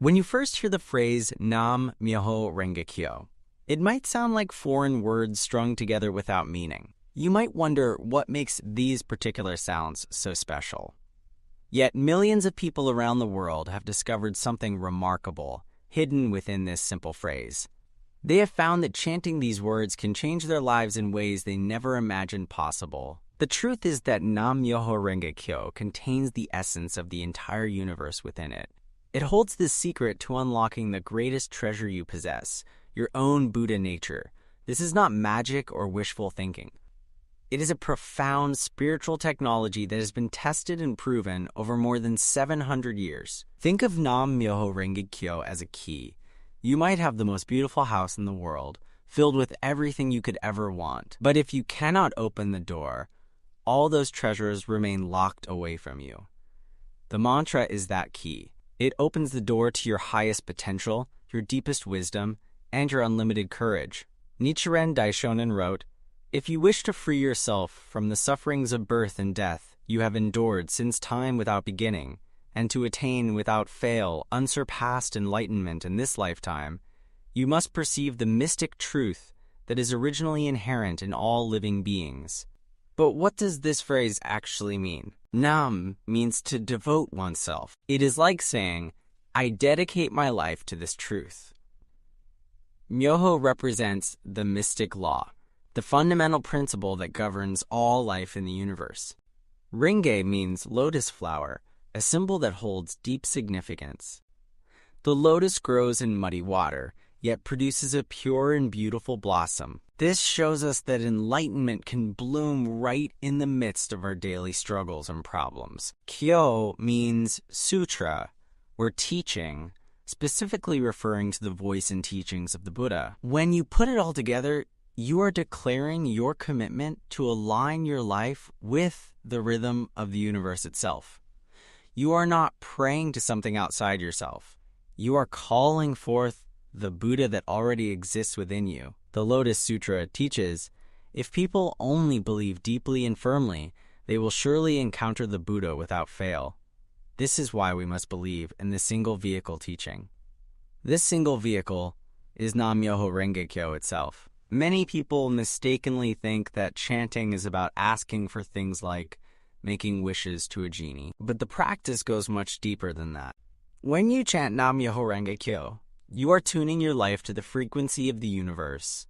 When you first hear the phrase Nam Myoho Renge Kyo, it might sound like foreign words strung together without meaning. You might wonder what makes these particular sounds so special. Yet millions of people around the world have discovered something remarkable hidden within this simple phrase. They have found that chanting these words can change their lives in ways they never imagined possible. The truth is that Nam Myoho Renge Kyo contains the essence of the entire universe within it. It holds the secret to unlocking the greatest treasure you possess, your own Buddha nature. This is not magic or wishful thinking. It is a profound spiritual technology that has been tested and proven over more than 700 years. Think of Nam Myoho Renge Kyo as a key. You might have the most beautiful house in the world, filled with everything you could ever want. But if you cannot open the door, all those treasures remain locked away from you. The mantra is that key. It opens the door to your highest potential, your deepest wisdom, and your unlimited courage. Nichiren Daishonin wrote, "If you wish to free yourself from the sufferings of birth and death you have endured since time without beginning, and to attain without fail unsurpassed enlightenment in this lifetime, you must perceive the mystic truth that is originally inherent in all living beings." But what does this phrase actually mean? Nam means to devote oneself. It is like saying, I dedicate my life to this truth. Myoho represents the mystic law, the fundamental principle that governs all life in the universe. Renge means lotus flower, a symbol that holds deep significance. The lotus grows in muddy water, yet produces a pure and beautiful blossom. This shows us that enlightenment can bloom right in the midst of our daily struggles and problems. Kyo means sutra, or teaching, specifically referring to the voice and teachings of the Buddha. When you put it all together, you are declaring your commitment to align your life with the rhythm of the universe itself. You are not praying to something outside yourself. You are calling forth the Buddha that already exists within you. The Lotus Sutra teaches, if people only believe deeply and firmly, they will surely encounter the Buddha without fail. This is why we must believe in the single vehicle teaching. This single vehicle is Nam Myoho Renge Kyo itself. Many people mistakenly think that chanting is about asking for things like making wishes to a genie, but the practice goes much deeper than that. When you chant Nam Myoho Renge Kyo, you are tuning your life to the frequency of the universe.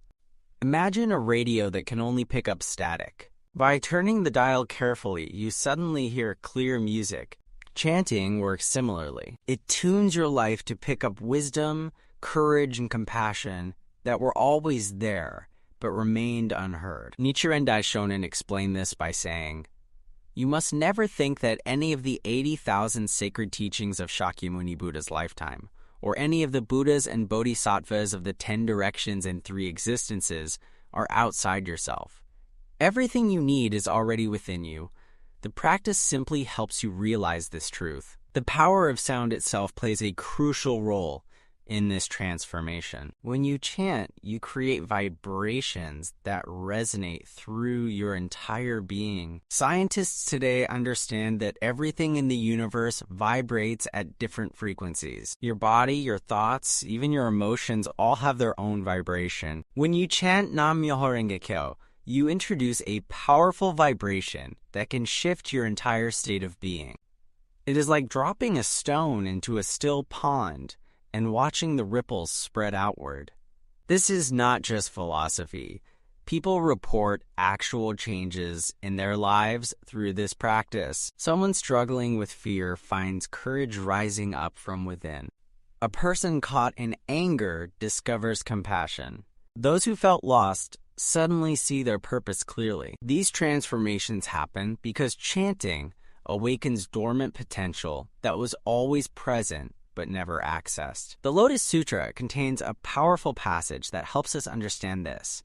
Imagine a radio that can only pick up static. By turning the dial carefully, you suddenly hear clear music. Chanting works similarly. It tunes your life to pick up wisdom, courage, and compassion that were always there, but remained unheard. Nichiren Daishonin explained this by saying, "You must never think that any of the 80,000 sacred teachings of Shakyamuni Buddha's lifetime, or any of the Buddhas and Bodhisattvas of the 10 directions and 3 existences are outside yourself. Everything you need is already within you. The practice simply helps you realize this truth. The power of sound itself plays a crucial role in this transformation. When you chant, you create vibrations that resonate through your entire being. Scientists today understand that everything in the universe vibrates at different frequencies. Your body, your thoughts, even your emotions all have their own vibration. When you chant Nam Myoho Renge Kyo, you introduce a powerful vibration that can shift your entire state of being. It is like dropping a stone into a still pond and watching the ripples spread outward. This is not just philosophy. People report actual changes in their lives through this practice. Someone struggling with fear finds courage rising up from within. A person caught in anger discovers compassion. Those who felt lost suddenly see their purpose clearly. These transformations happen because chanting awakens dormant potential that was always present but never accessed. The Lotus Sutra contains a powerful passage that helps us understand this.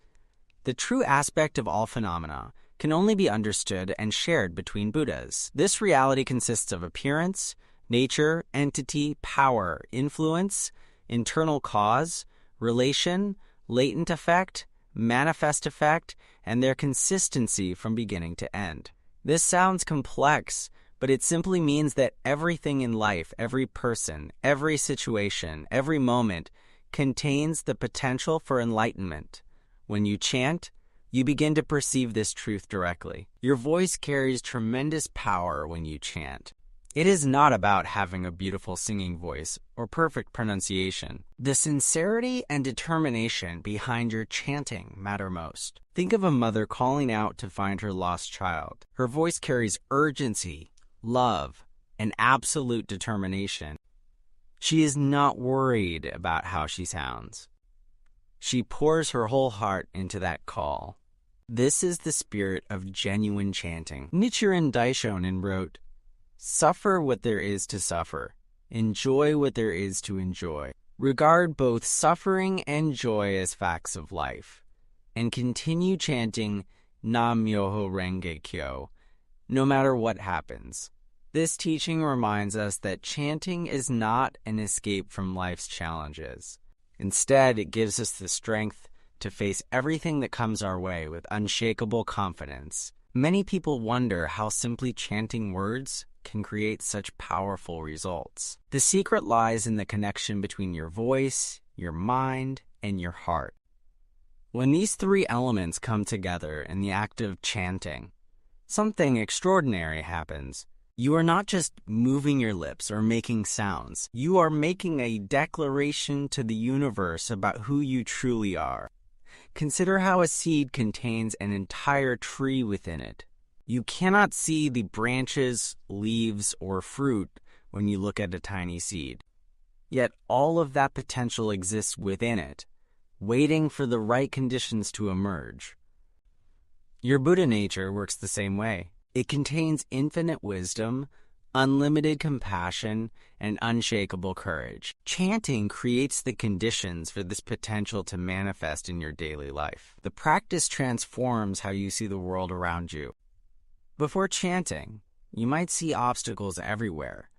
The true aspect of all phenomena can only be understood and shared between Buddhas. This reality consists of appearance, nature, entity, power, influence, internal cause, relation, latent effect, manifest effect, and their consistency from beginning to end. This sounds complex, but it simply means that everything in life, every person, every situation, every moment contains the potential for enlightenment. When you chant, you begin to perceive this truth directly. Your voice carries tremendous power when you chant. It is not about having a beautiful singing voice or perfect pronunciation. The sincerity and determination behind your chanting matter most. Think of a mother calling out to find her lost child. Her voice carries urgency, love, and absolute determination. She is not worried about how she sounds. She pours her whole heart into that call. This is the spirit of genuine chanting. Nichiren Daishonin wrote, "Suffer what there is to suffer. Enjoy what there is to enjoy. Regard both suffering and joy as facts of life. And continue chanting Nam Myoho Renge Kyo, no matter what happens." This teaching reminds us that chanting is not an escape from life's challenges. Instead, it gives us the strength to face everything that comes our way with unshakable confidence. Many people wonder how simply chanting words can create such powerful results. The secret lies in the connection between your voice, your mind, and your heart. When these three elements come together in the act of chanting, something extraordinary happens. You are not just moving your lips or making sounds. You are making a declaration to the universe about who you truly are. Consider how a seed contains an entire tree within it. You cannot see the branches, leaves, or fruit when you look at a tiny seed. Yet all of that potential exists within it, waiting for the right conditions to emerge. Your Buddha nature works the same way. It contains infinite wisdom, unlimited compassion, and unshakable courage. Chanting creates the conditions for this potential to manifest in your daily life. The practice transforms how you see the world around you. Before chanting, you might see obstacles everywhere.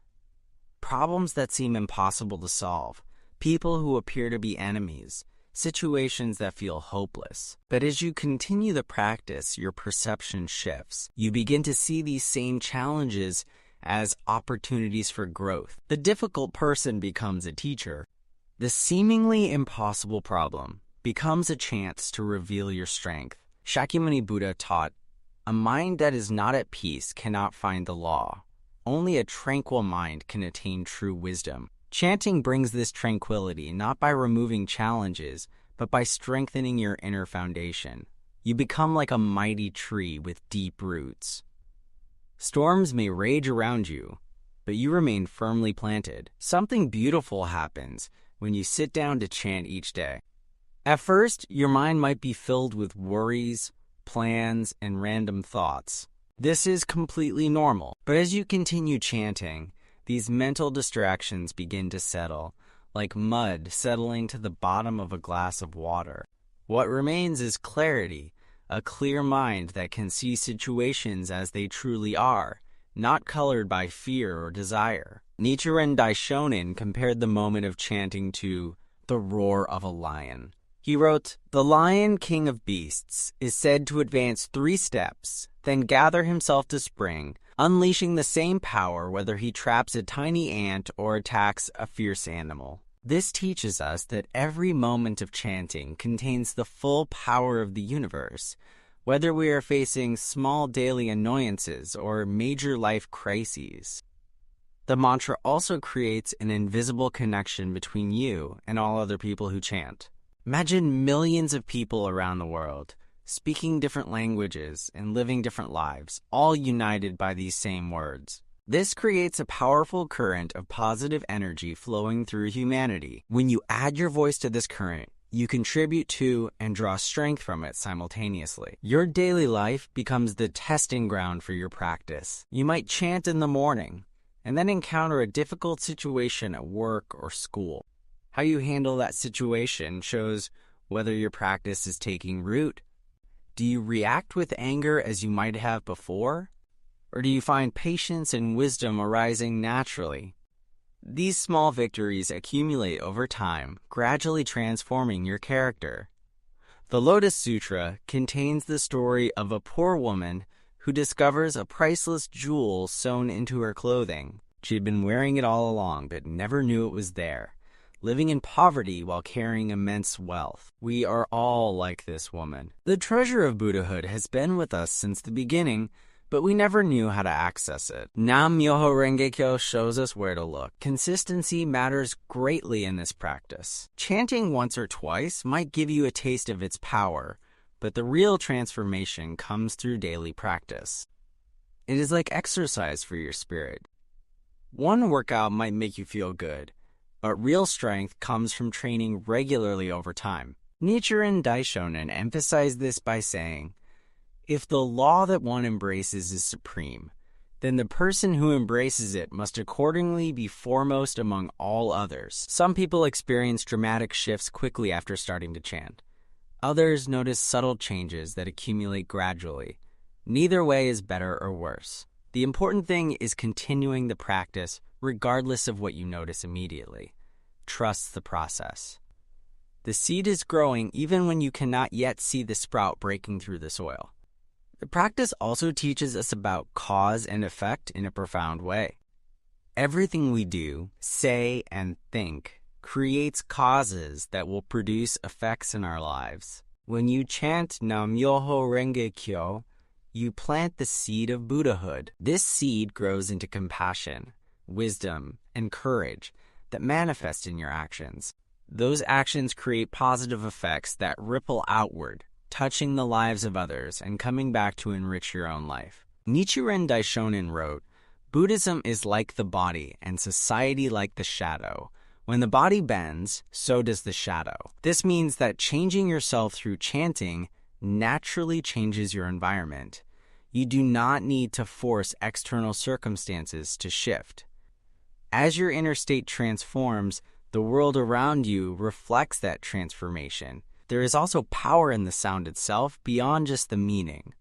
Problems that seem impossible to solve, people who appear to be enemies, situations that feel hopeless. But as you continue the practice, your perception shifts. You begin to see these same challenges as opportunities for growth. The difficult person becomes a teacher. The seemingly impossible problem becomes a chance to reveal your strength. Shakyamuni Buddha taught, "A mind that is not at peace cannot find the law. Only a tranquil mind can attain true wisdom." Chanting brings this tranquility not by removing challenges, but by strengthening your inner foundation. You become like a mighty tree with deep roots. Storms may rage around you, but you remain firmly planted. Something beautiful happens when you sit down to chant each day. At first, your mind might be filled with worries, plans, and random thoughts. This is completely normal, but as you continue chanting, these mental distractions begin to settle, like mud settling to the bottom of a glass of water. What remains is clarity, a clear mind that can see situations as they truly are, not colored by fear or desire. Nichiren Daishonin compared the moment of chanting to the roar of a lion. He wrote, "The lion, king of beasts, is said to advance 3 steps, then gather himself to spring, unleashing the same power whether he traps a tiny ant or attacks a fierce animal." This teaches us that every moment of chanting contains the full power of the universe, whether we are facing small daily annoyances or major life crises. The mantra also creates an invisible connection between you and all other people who chant. Imagine millions of people around the world, speaking different languages and living different lives, all united by these same words. This creates a powerful current of positive energy flowing through humanity. When you add your voice to this current, you contribute to and draw strength from it simultaneously. Your daily life becomes the testing ground for your practice. You might chant in the morning and then encounter a difficult situation at work or school. How you handle that situation shows whether your practice is taking root. Do you react with anger as you might have before? Or do you find patience and wisdom arising naturally? These small victories accumulate over time, gradually transforming your character. The Lotus Sutra contains the story of a poor woman who discovers a priceless jewel sewn into her clothing. She had been wearing it all along, but never knew it was there, living in poverty while carrying immense wealth. We are all like this woman. The treasure of Buddhahood has been with us since the beginning, but we never knew how to access it. Nam Myoho Renge Kyo shows us where to look. Consistency matters greatly in this practice. Chanting once or twice might give you a taste of its power, but the real transformation comes through daily practice. It is like exercise for your spirit. One workout might make you feel good, but real strength comes from training regularly over time. Nichiren Daishonin emphasized this by saying, "If the law that one embraces is supreme, then the person who embraces it must accordingly be foremost among all others." Some people experience dramatic shifts quickly after starting to chant. Others notice subtle changes that accumulate gradually. Neither way is better or worse. The important thing is continuing the practice regardless of what you notice immediately. Trust the process. The seed is growing even when you cannot yet see the sprout breaking through the soil. The practice also teaches us about cause and effect in a profound way. Everything we do, say, and think creates causes that will produce effects in our lives. When you chant Nam Myoho Renge Kyo, you plant the seed of Buddhahood. This seed grows into compassion, wisdom, and courage that manifest in your actions. Those actions create positive effects that ripple outward, touching the lives of others and coming back to enrich your own life. Nichiren Daishonin wrote, "Buddhism is like the body and society like the shadow. When the body bends, so does the shadow." This means that changing yourself through chanting naturally changes your environment. You do not need to force external circumstances to shift. As your inner state transforms, the world around you reflects that transformation. There is also power in the sound itself beyond just the meaning.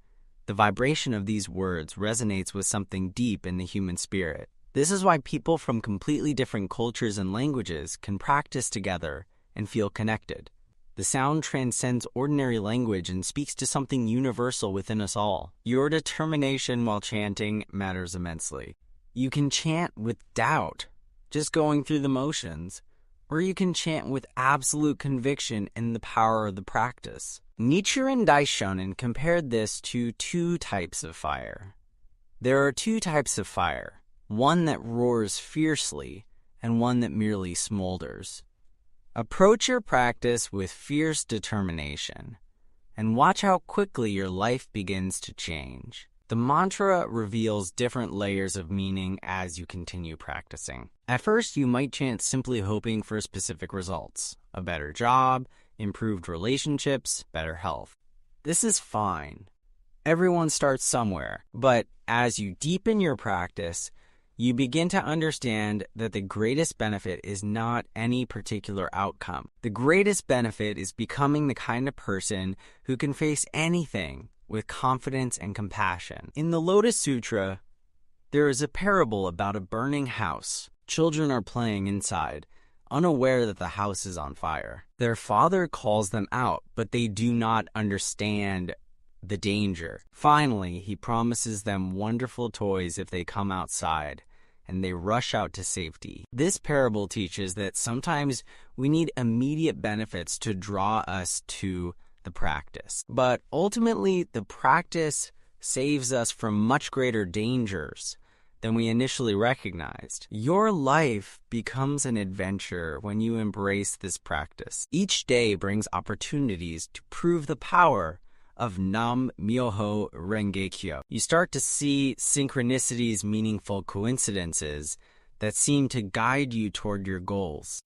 The vibration of these words resonates with something deep in the human spirit. This is why people from completely different cultures and languages can practice together and feel connected. The sound transcends ordinary language and speaks to something universal within us all. Your determination while chanting matters immensely. You can chant with doubt, just going through the motions, or you can chant with absolute conviction in the power of the practice. Nichiren Daishonin compared this to two types of fire. There are two types of fire, one that roars fiercely and one that merely smolders. Approach your practice with fierce determination and watch how quickly your life begins to change. The mantra reveals different layers of meaning as you continue practicing. At first, you might chant simply hoping for specific results: a better job, improved relationships, better health. This is fine. Everyone starts somewhere, but as you deepen your practice, you begin to understand that the greatest benefit is not any particular outcome. The greatest benefit is becoming the kind of person who can face anything with confidence and compassion. In the Lotus Sutra, there is a parable about a burning house. Children are playing inside, unaware that the house is on fire. Their father calls them out, but they do not understand the danger. Finally, he promises them wonderful toys if they come outside, and they rush out to safety. This parable teaches that sometimes we need immediate benefits to draw us to the practice. But ultimately, the practice saves us from much greater dangers than we initially recognized. Your life becomes an adventure when you embrace this practice. Each day brings opportunities to prove the power of Nam Myoho Renge Kyo. You start to see synchronicities, meaningful coincidences that seem to guide you toward your goals.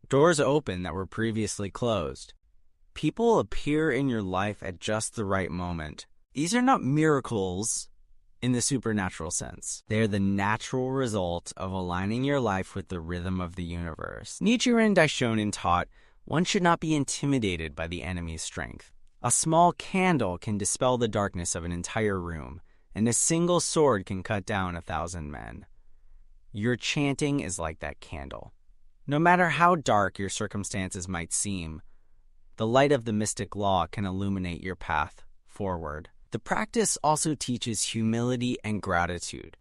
Doors open that were previously closed. People appear in your life at just the right moment. These are not miracles in the supernatural sense. They are the natural result of aligning your life with the rhythm of the universe. Nichiren Daishonin taught one should not be intimidated by the enemy's strength. A small candle can dispel the darkness of an entire room, and a single sword can cut down 1,000 men. Your chanting is like that candle. No matter how dark your circumstances might seem, the light of the mystic law can illuminate your path forward. The practice also teaches humility and gratitude.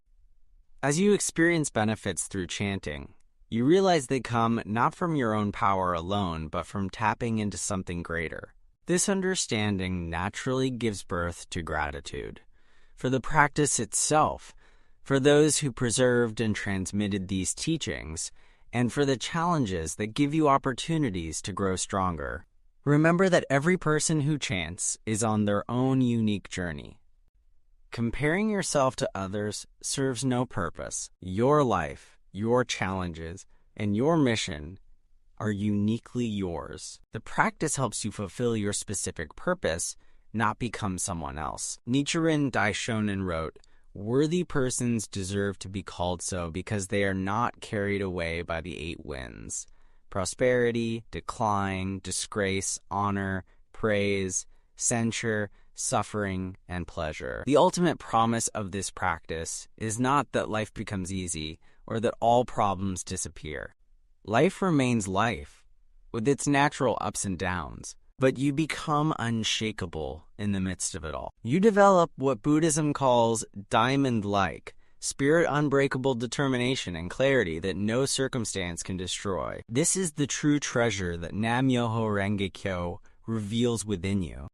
As you experience benefits through chanting, you realize they come not from your own power alone, but from tapping into something greater. This understanding naturally gives birth to gratitude for the practice itself, for those who preserved and transmitted these teachings, and for the challenges that give you opportunities to grow stronger. Remember that every person who chants is on their own unique journey. Comparing yourself to others serves no purpose. Your life, your challenges, and your mission are uniquely yours. The practice helps you fulfill your specific purpose, not become someone else. Nichiren Daishonin wrote, "Worthy persons deserve to be called so because they are not carried away by the 8 winds. Prosperity, decline, disgrace, honor, praise, censure, suffering, and pleasure." The ultimate promise of this practice is not that life becomes easy or that all problems disappear. Life remains life, with its natural ups and downs, but you become unshakable in the midst of it all. You develop what Buddhism calls diamond-like, spirit-unbreakable determination and clarity that no circumstance can destroy. This is the true treasure that Nam-myoho Renge Kyo reveals within you.